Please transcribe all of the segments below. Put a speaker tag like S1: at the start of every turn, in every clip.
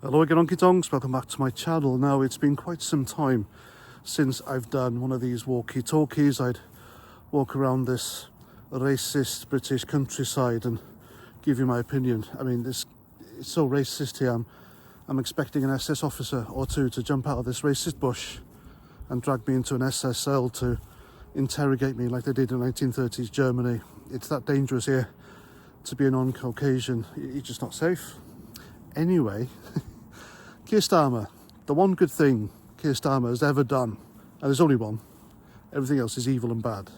S1: Hello again, Onky Tonks, welcome back to my channel. Now, it's been quite some time since I've done one of these walkie-talkies. I'd walk around this racist British countryside and give you my opinion. I mean, it's so racist here. I'm expecting an SS officer or two to jump out of this racist bush and drag me into an SS cell to interrogate me like they did in 1930s Germany. It's that dangerous here to be a non-Caucasian. You're just not safe. Anyway, Keir Starmer, the one good thing Keir Starmer has ever done, and there's only one, everything else is evil and bad,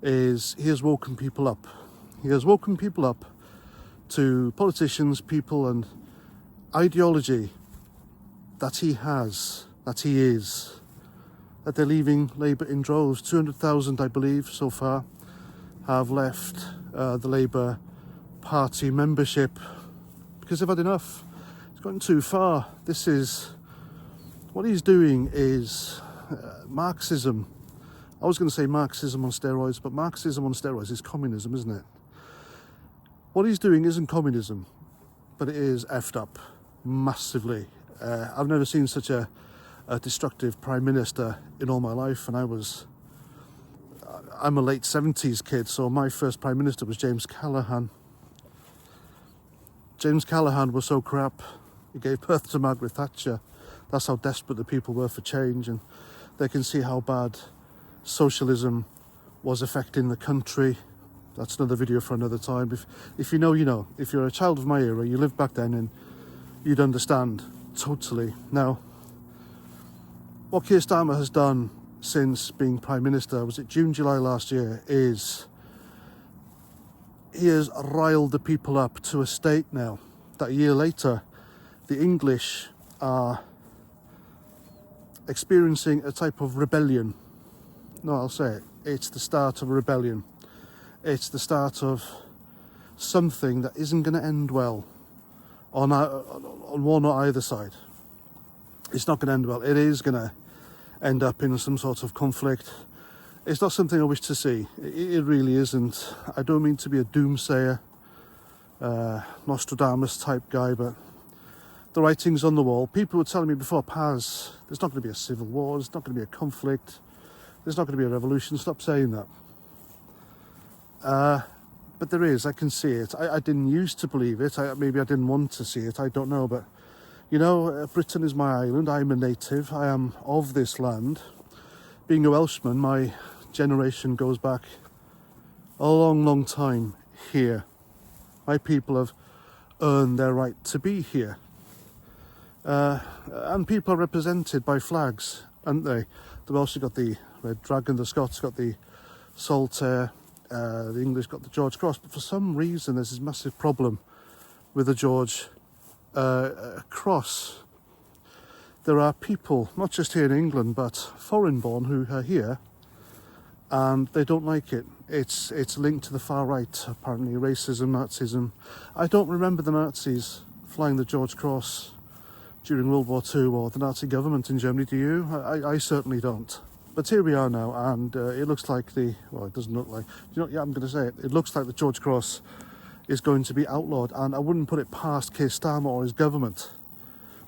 S1: is he has woken people up. He has woken people up to politicians, people and ideology that he has, that he is, that they're leaving Labour in droves. 200,000, I believe, so far have left the Labour Party membership because they've had enough. It's gone too far. This is, what he's doing is Marxism. I was going to say Marxism on steroids, but Marxism on steroids is communism, isn't it? What he's doing isn't communism, but it is effed up massively. I've never seen such a destructive Prime Minister in all my life, and I'm a late 70s kid, so my first Prime Minister was James Callaghan. James Callaghan was so crap, he gave birth to Margaret Thatcher. That's how desperate the people were for change, and they can see how bad socialism was affecting the country. That's another video for another time. If you know, you know. If you're a child of my era, you lived back then, and you'd understand totally. Now, what Keir Starmer has done since being Prime Minister, was it June, July last year, is he has riled the people up to a state now that a year later the English are experiencing a type of rebellion. No, I'll say it. It's the start of a rebellion. It's the start of something that isn't going to end well on one or either side. It's not going to end well. It is going to end up in some sort of conflict. It's not something I wish to see. It really isn't. I don't mean to be a doomsayer, Nostradamus type guy, but the writing's on the wall. People were telling me before, Paz, there's not going to be a civil war, there's not going to be a conflict, there's not going to be a revolution. Stop saying that. But there is, I can see it. I didn't used to believe it. Maybe I didn't want to see it, I don't know. But, you know, Britain is my island. I'm a native. I am of this land. Being a Welshman, my generation goes back a long, long time here. My people have earned their right to be here. And people are represented by flags, aren't they? The Welsh have got the Red Dragon, the Scots got the Saltaire, the English got the George Cross. But for some reason, there's this massive problem with the George Cross. There are people, not just here in England, but foreign-born who are here, and they don't like it. It's linked to the far right, apparently, racism, Nazism. I don't remember the Nazis flying the George Cross during World War II or the Nazi government in Germany, do you? I certainly don't. But here we are now, and it looks like it doesn't look like, you know, yeah, I'm going to say it. It looks like the George Cross is going to be outlawed, and I wouldn't put it past Keir Starmer or his government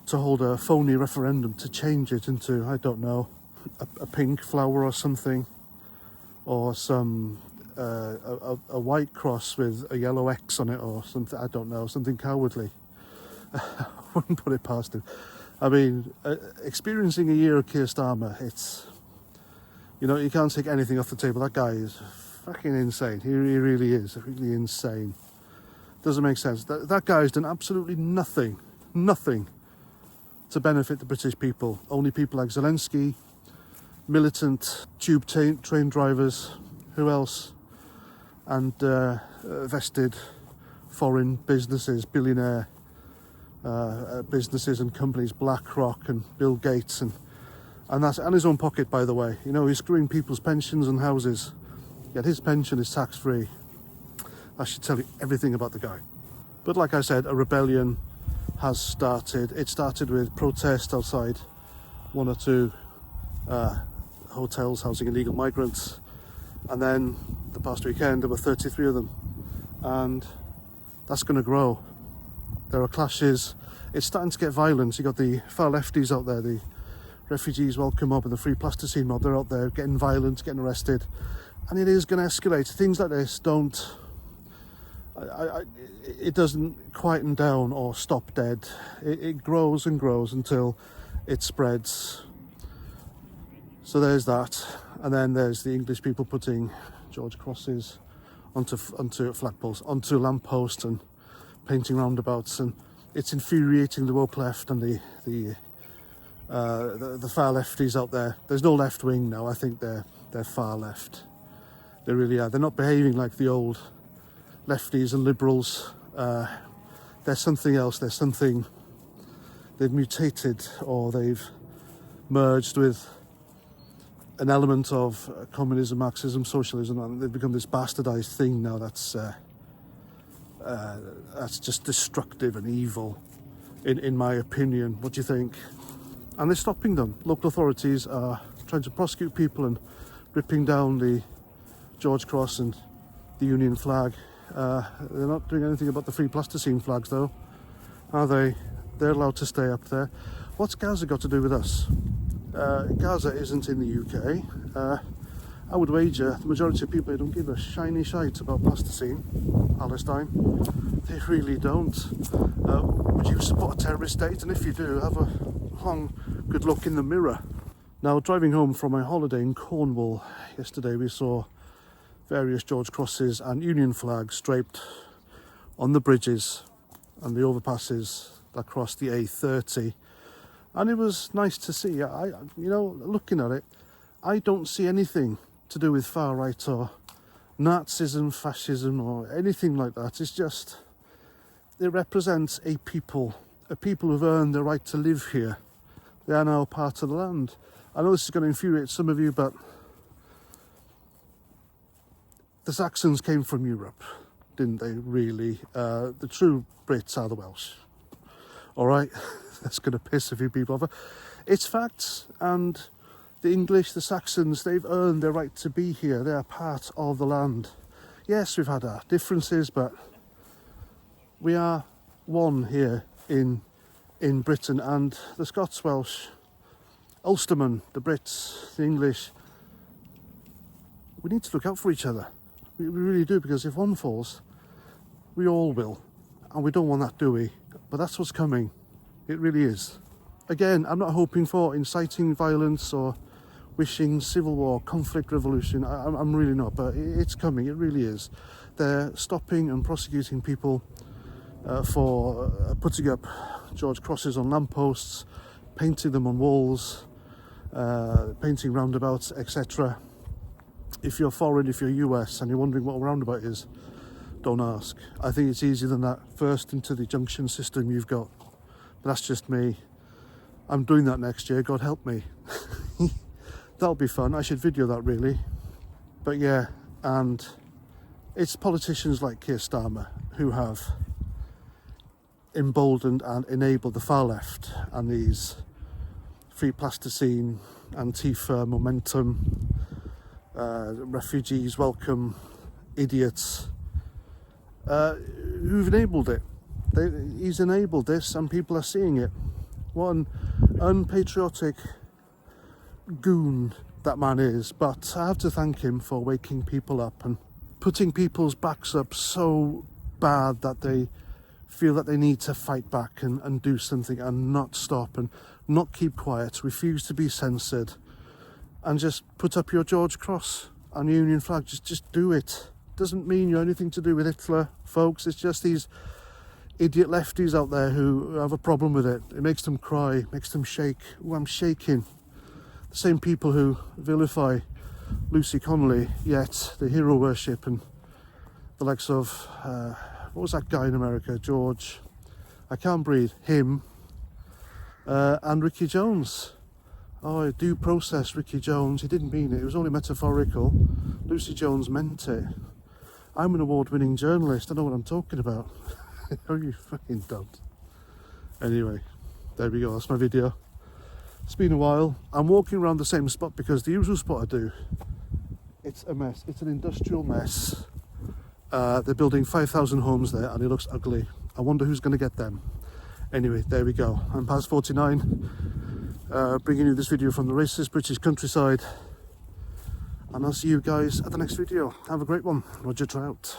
S1: to hold a phony referendum to change it into, I don't know, a pink flower or something, or some a white cross with a yellow X on it or something, I don't know, something cowardly. I wouldn't put it past him. I mean, experiencing a year of Keir Starmer, it's, you know, you can't take anything off the table. That guy is fucking insane. He really is, really insane. Doesn't make sense. That guy's done absolutely nothing to benefit the British people. Only people like Zelensky, militant tube train drivers, who else? And vested foreign businesses, billionaire businesses and companies, BlackRock and Bill Gates, and his own pocket, by the way. You know, he's screwing people's pensions and houses, yet his pension is tax-free. That should tell you everything about the guy. But like I said, a rebellion has started. It started with protest outside one or two hotels housing illegal migrants, and then the past weekend there were 33 of them, and that's going to grow. There are clashes it's starting to get violent. You got the far lefties out there, the refugees welcome mob and the free plasticine mob. They're out there getting violent, getting arrested, and it is going to escalate. Things like this don't. It doesn't quieten down or stop dead. It grows and grows until it spreads. So there's that, and then there's the English people putting George crosses onto flagpoles, onto lampposts, and painting roundabouts, and it's infuriating the woke left and the far lefties out there. There's no left wing now. I think they're far left. They really are. They're not behaving like the old lefties and liberals. They're something else. They're something. They've mutated, or they've merged with an element of communism, Marxism, socialism, and they've become this bastardized thing now that's just destructive and evil, in my opinion. What do you think? And they're stopping them. Local authorities are trying to prosecute people and ripping down the George Cross and the Union flag. They're not doing anything about the free plasticine flags, though, are they? They're allowed to stay up there. What's Gaza got to do with us? Gaza isn't in the UK. I would wager the majority of people don't give a shiny shite about plasticine, Palestine. They really don't. Would you support a terrorist state? And if you do, have a long, good look in the mirror. Now, driving home from my holiday in Cornwall yesterday, we saw various George crosses and Union flags draped on the bridges and the overpasses that cross the A30. And it was nice to see. Looking at it, I don't see anything to do with far right or Nazism, fascism, or anything like that. It's just, it represents a people who've earned the right to live here. They are now part of the land. I know this is going to infuriate some of you, but the Saxons came from Europe, didn't they, really? The true Brits are the Welsh. All right? That's going to piss a few people off. It's facts, and the English, the Saxons, they've earned their right to be here. They are part of the land. Yes, we've had our differences, but we are one here in Britain, and the Scots, Welsh, Ulstermen, the Brits, the English, we need to look out for each other. We really do, because if one falls, we all will, and we don't want that, do we? But that's what's coming. It really is. Again, I'm not hoping for inciting violence or wishing civil war, conflict, revolution. I'm really not, but it's coming. It really is. They're stopping and prosecuting people for putting up George crosses on lampposts, painting them on walls, painting roundabouts, etc. If you're foreign, if you're US and you're wondering what a roundabout is, don't ask. I think it's easier than that. First into the junction system you've got. But that's just me. I'm doing that next year, God help me. That'll be fun. I should video that, really. But yeah, and it's politicians like Keir Starmer who have emboldened and enabled the far left and these free plasticine, Antifa, momentum, refugees welcome, idiots, who've enabled it. He's enabled this, and people are seeing it. What an unpatriotic goon that man is. But I have to thank him for waking people up and putting people's backs up so bad that they feel that they need to fight back and do something and not stop and not keep quiet, refuse to be censored, and just put up your George Cross and Union flag. Just do it. Doesn't mean you're anything to do with Hitler, folks. It's just these idiot lefties out there who have a problem with it. It makes them cry, makes them shake. Oh, I'm shaking. The same people who vilify Lucy Connolly, yet the hero worship and the likes of, what was that guy in America? George, I can't breathe, him, and Ricky Jones. Oh, due process Ricky Jones. He didn't mean it. It was only metaphorical. Lucy Jones meant it. I'm an award-winning journalist. I know what I'm talking about. Oh, you fucking don't. Anyway, there we go. That's my video. It's been a while. I'm walking around the same spot because the usual spot I do, it's a mess. It's an industrial mess. They're building 5,000 homes there and it looks ugly. I wonder who's going to get them. Anyway, there we go. I'm past 49, bringing you this video from the racist British countryside, and I'll see you guys at the next video. Have a great one. Roger, try out.